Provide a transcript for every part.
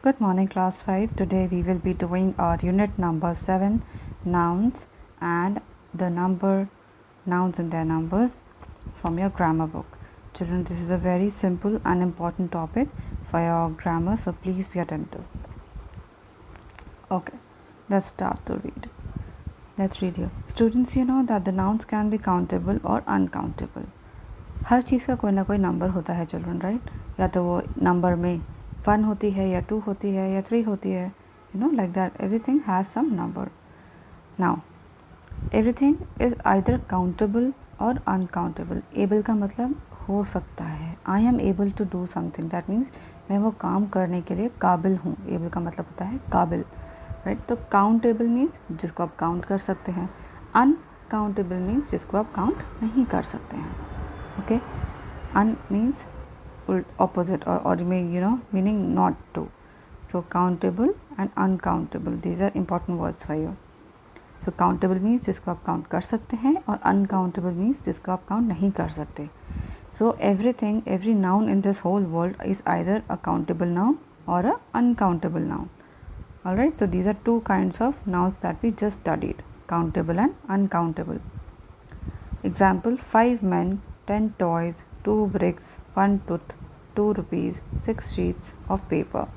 Good morning, class 5. Today we will be doing our unit number 7, nouns and the number nouns and their numbers from your grammar book. Children, this is a very simple and important topic for your grammar, so please be attentive. Okay, let's start to read. Let's read here. Students, you know that the nouns can be countable or uncountable. हर चीज़ का कोई ना कोई number होता है children, right? या तो वो number में 1 होती है या 2 होती है या 3 होती है, you know, like that everything has some number. Now everything is either countable or uncountable. Able का मतलब हो सकता है. I am able to do something, that means मैं वो काम करने के लिए काबिल हूँ. एबल का मतलब होता है काबिल, राइट? तो काउंटेबल मीन्स जिसको आप काउंट कर सकते हैं. अनकाउंटेबल मीन्स जिसको आप काउंट नहीं कर सकते हैं. Okay, un means opposite or meaning not to. So countable and uncountable, these are important words for you. So countable means जिसको आप काउंट कर सकते हैं और uncountable means जिसको आप काउंट नहीं कर सकते. So every noun in this whole world is either a countable noun or a uncountable noun. Alright, so these are two kinds of nouns that we just studied, countable and uncountable. Example, 5 men, 10 toys, 2 bricks, 1 tooth, 2 rupees, 6 sheets of paper.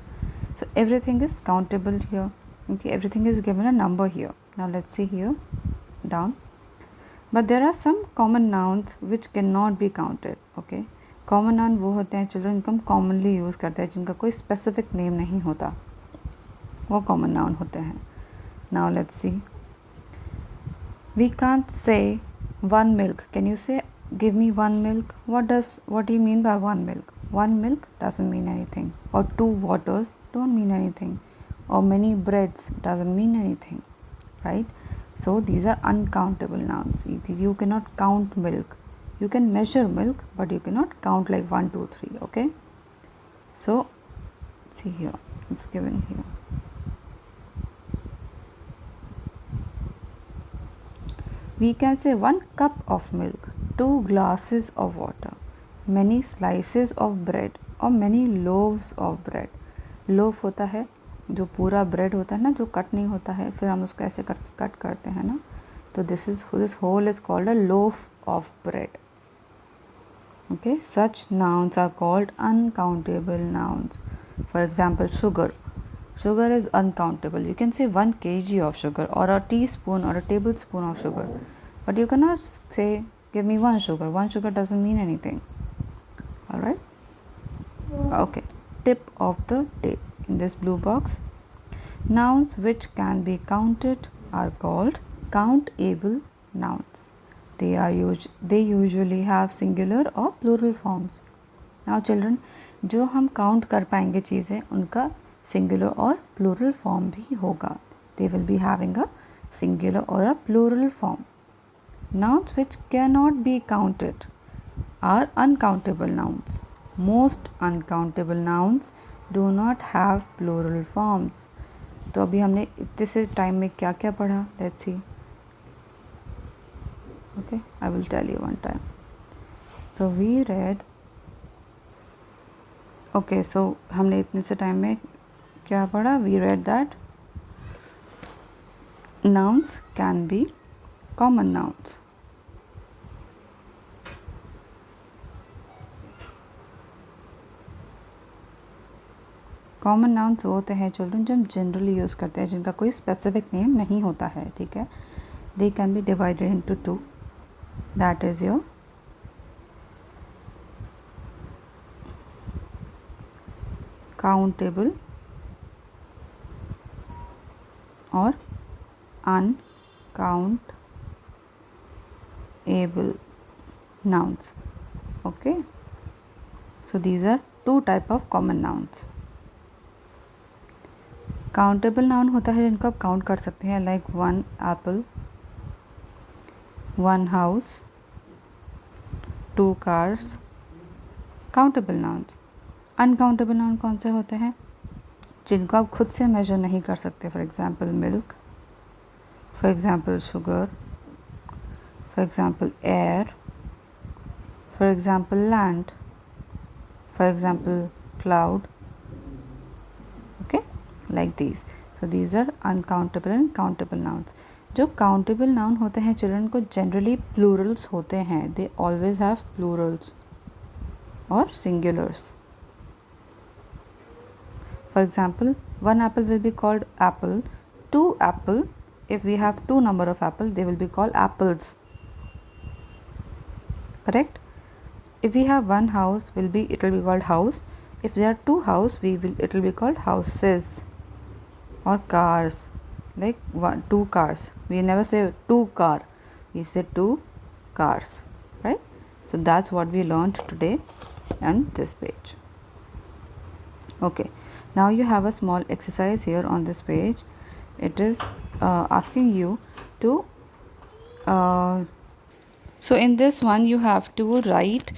So everything is countable here. Okay, everything is given a number here. Now let's see here down. But there are some common nouns which cannot be counted. Okay, common noun वो होते हैं children जिनको हम commonly use करते हैं, जिनका कोई specific name नहीं होता, वो common noun होते हैं. Now let's see. We can't say one milk. Can you say give me one milk? What do you mean by one milk? One milk doesn't mean anything. Or 2 waters don't mean anything. Or many breads doesn't mean anything, right? So these are uncountable nouns. You cannot count milk. You can measure milk, but you cannot count like 1, 2, 3. Okay, so see here, it's given here. We can say 1 cup of milk, 2 glasses of water, many slices of bread or many loaves of bread. Loaf होता है जो पूरा bread होता है ना, जो cut नहीं होता है, फिर हम उसको ऐसे करके कट करते हैं ना, तो this whole is called a loaf of bread. Okay, such nouns are called uncountable nouns. For example, sugar. Sugar is uncountable. You can say 1 kg of sugar or a teaspoon or a tablespoon of sugar, but you cannot say give me 1 sugar. 1 sugar doesn't mean anything. Alright? Okay. Tip of the day in this blue box. Nouns which can be counted are called countable nouns. They usually have singular or plural forms. Now children, जो हम count कर पाएंगे चीज़ें उनका singular और plural form भी होगा. They will be having a singular or a plural form. Nouns which cannot be counted are uncountable nouns. Most uncountable nouns do not have plural forms. तो अभी हमने इतने से टाइम में क्या क्या पढ़ा? Let's see. Okay, I will tell you one time. So we read. Okay, so हमने इतने से टाइम में क्या पढ़ा? We read that nouns can be common nouns. Common nouns वो होते हैं चिल्ड्रन जो हम जनरली यूज़ करते हैं, जिनका कोई स्पेसिफिक नेम नहीं होता है. ठीक है, they can be divided into 2. That is your countable और uncountable nouns. Okay, so these are 2 type of common nouns. Countable noun होता है जिनको आप काउंट कर सकते हैं, like 1 Apple, 1 house, 2 cars. Countable nouns. Uncountable noun कौन से होते हैं? जिनको आप खुद से मेजर नहीं कर सकते. For example milk, for example sugar, for example air, for example land, for example cloud. Okay, like these. So these are uncountable and countable nouns. जो countable noun होते हैं children को generally plurals होते हैं. They always have plurals or singulars. For example, one apple will be called apple. Two apple, if we have two number of apple, they will be called apples. Correct? If we have one house, it will be called house. If there are two house, it will be called houses. Or cars, like two cars. We never say two car, we say two cars, right? So that's what we learned today on this page. Okay, now you have a small exercise here on this page. It is asking you to so in this one you have to write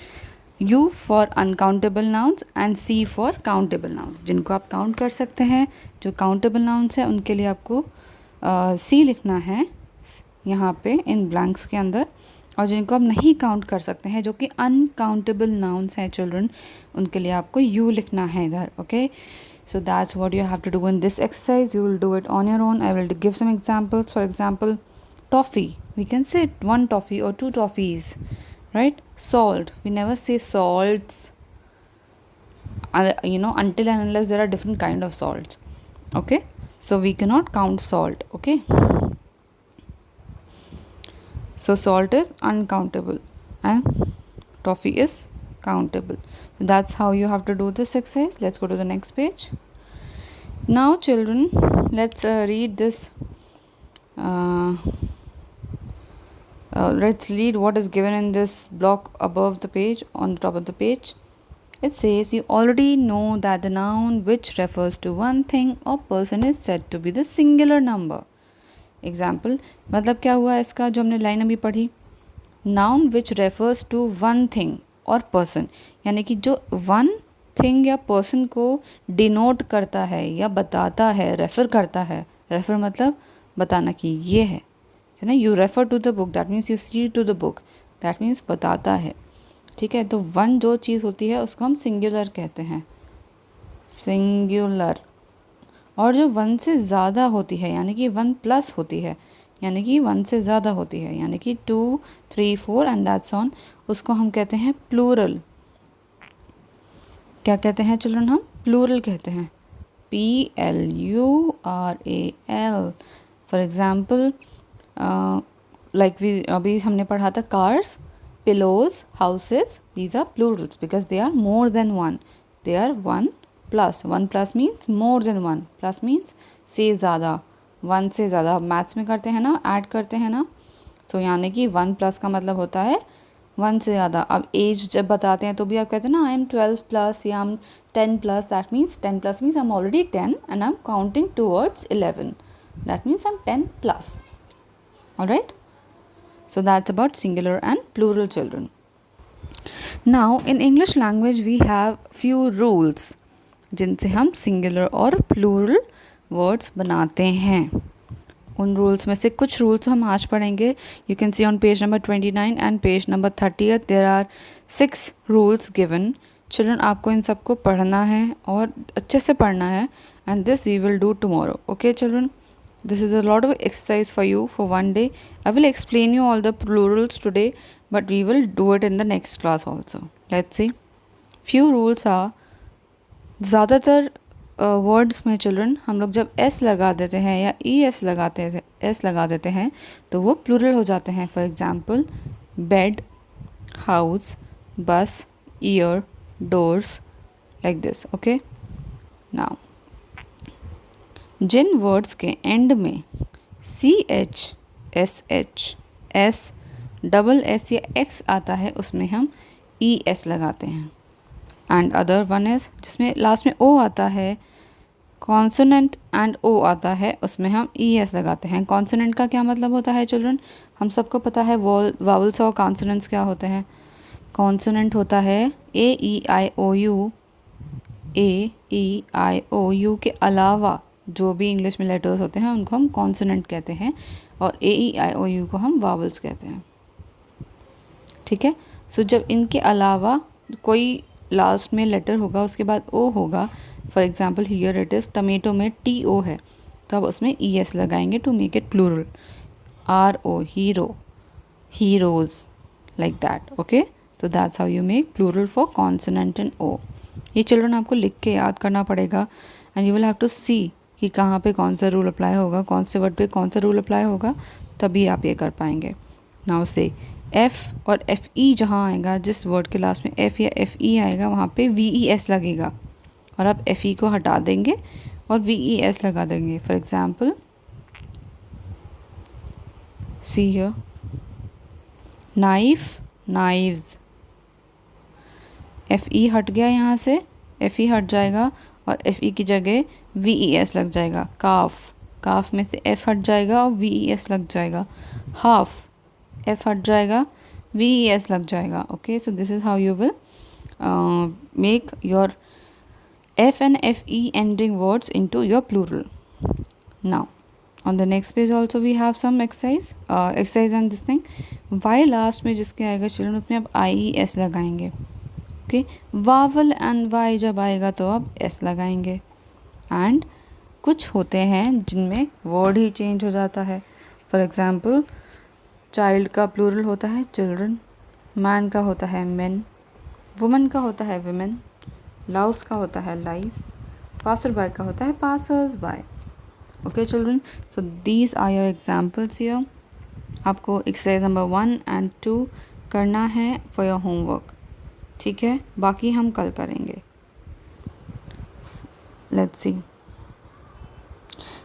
U for uncountable nouns and C for countable nouns. जिनको आप count कर सकते हैं, जो countable nouns हैं उनके लिए आपको C लिखना है यहाँ पे इन ब्लैंक्स के अंदर, और जिनको आप नहीं काउंट कर सकते हैं जो कि अनकाउंटेबल नाउन्स हैं चिल्ड्रन, उनके लिए आपको U लिखना है इधर. Okay, so that's what you have to do in this exercise. You will do it on your own. I will give some examples. For example, toffee, we can say one toffee or two toffees, right? Salt, we never say salts, until and unless there are different kind of salts. Okay, so we cannot count salt. Okay, so salt is uncountable and toffee is countable. So that's how you have to do this exercise. Let's go to the next page. Now children, let's read this. Let's read what is given in this block above the page, on the top of the page. It says, you already know that the noun which refers to one thing or person is said to be the singular number. Example, मतलब क्या हुआ इसका जो हमने line अभी पढ़ी, noun which refers to one thing और person, यानी कि जो one thing या person को denote करता है या बताता है, refer करता है. refer मतलब बताना कि ये है ना. You refer to the book, that means you see to the book, that means बताता है. ठीक है, तो वन जो चीज़ होती है उसको हम सिंगुलर कहते हैं, सिंगुलर. और जो वन से ज़्यादा होती है, यानी कि वन प्लस होती है, यानी कि वन से ज़्यादा होती है, यानी कि 2, 3, 4 एंड दैट्स ऑन, उसको हम कहते हैं प्लूरल. क्या कहते हैं चिल्ड्रन? हम प्लूरल कहते हैं, PLURAL. फॉर एग्ज़ाम्पल लाइक अभी हमने पढ़ा था cars, pillows, houses, these are plurals because they are more than one. They are one plus. One plus means more than one. Plus means से ज़्यादा, वन से ज़्यादा. मैथ्स में करते हैं ना, ऐड करते हैं ना, तो यानी कि वन प्लस का मतलब होता है वन से ज़्यादा. अब एज जब बताते हैं तो भी आप कहते हैं ना, आई एम 12 प्लस या I am 10 plus. That means 10 plus means I am already 10 and I am counting towards 11. That means I am 10 plus. Alright, so that's about singular and plural children. Now in English language we have few rules जिनसे हम singular और plural words बनाते हैं. उन rules में से कुछ rules हम आज पढ़ेंगे. You can see on page number 29 and page number 30 there are 6 rules given. Children, आपको इन सबको पढ़ना है और अच्छे से पढ़ना है, and this we will do tomorrow. Okay children? This is a lot of exercise for you for one day. I will explain you all the plurals today, but we will do it in the next class also. Let's see. Few rules are, ज़्यादातर words में children हम लोग जब s लगा देते हैं या es लगा देते हैं तो वो प्लूरल हो जाते हैं. For example, bed, house, bus, year, doors, like this. Okay, now जिन वर्ड्स के एंड में CH, SH, S, double S या X आता है उसमें हम ES लगाते हैं. एंड अदर वन इज जिसमें लास्ट में O आता है, कॉन्सोनेंट एंड O आता है, उसमें हम ES लगाते हैं. कॉन्सोनेंट का क्या मतलब होता है चिल्ड्रन? हम सबको पता है वावल्स और कॉन्सोनेंट्स क्या होते हैं. कॉन्सोनेंट होता है AEIOU. AEIOU के अलावा जो भी इंग्लिश में लेटर्स होते हैं उनको हम कॉन्सोनेंट कहते हैं, और AEIOU को हम वावल्स कहते हैं. ठीक है, सो जब इनके अलावा कोई लास्ट में लेटर होगा उसके बाद O होगा for example here it is tomato में TO है, तो आप उसमें ES लगाएंगे to make it plural. RO hero, heroes, like that. Okay, so that's how you make plural for consonant and O. ये चिल्ड्रन आपको लिख के याद करना पड़ेगा and you will have to see कि कहाँ पे कौन सा रूल अप्लाई होगा, कौन से वर्ड पे कौन सा रूल अप्लाई होगा, तभी आप ये कर पाएंगे. नाउ से F और FE जहाँ आएगा, जिस वर्ड के लास्ट में F या FE आएगा वहाँ पे VES लगेगा और आप FE को हटा देंगे और VES लगा देंगे. For example see here, knife, knives. FE हट गया, यहाँ से FE हट जाएगा और FE की जगह VES लग जाएगा. काफ, काफ में से F हट जाएगा और VES लग जाएगा. हाफ, F हट जाएगा, VES लग जाएगा. Okay, so this is how you will make your F and FE ending words into your plural. Now on the next page also we have some exercise and this thing. Y last में जिसके आएगा children, उसमें आप IES लगाएंगे. Okay, vowel and Y जब आएगा तो आप S लगाएंगे. एंड कुछ होते हैं जिनमें वर्ड ही चेंज हो जाता है. फॉर एग्जाम्पल चाइल्ड का प्लूरल होता है चिल्ड्रन, मैन का होता है मेन, वुमन का होता है विमेन, लाउस का होता है लाइस, पासर बाय का होता है passers by. Okay children, so these are your examples here. आपको एक्सरसाइज नंबर 1 and 2 करना है फॉर योर होमवर्क. ठीक है, बाकी हम कल करेंगे. लेट्स सी,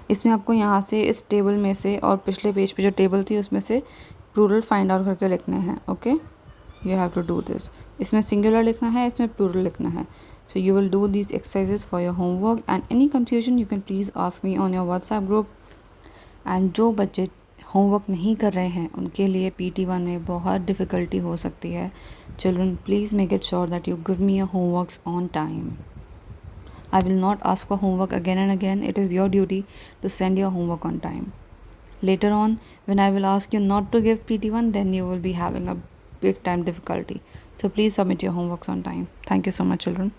इसमें आपको यहाँ से इस टेबल में से और पिछले पेज पे जो टेबल थी उसमें से प्लूरल फाइंड आउट करके लिखने हैं. Okay, you have to do this. इसमें सिंगुलर लिखना है, इसमें प्लूरल लिखना है. So you will do these exercises for your homework and any confusion you can please ask me on your WhatsApp group. And जो बच्चे होमवर्क नहीं कर रहे हैं उनके लिए PT1 में बहुत डिफ़िकल्टी हो सकती है. Children, please make it sure that you give me your homeworks on time. I will not ask for homework again and again. It is your duty to send your homework on time. Later on, when I will ask you not to give PT1, then you will be having a big time difficulty. So please submit your homeworks on time. Thank you so much, children.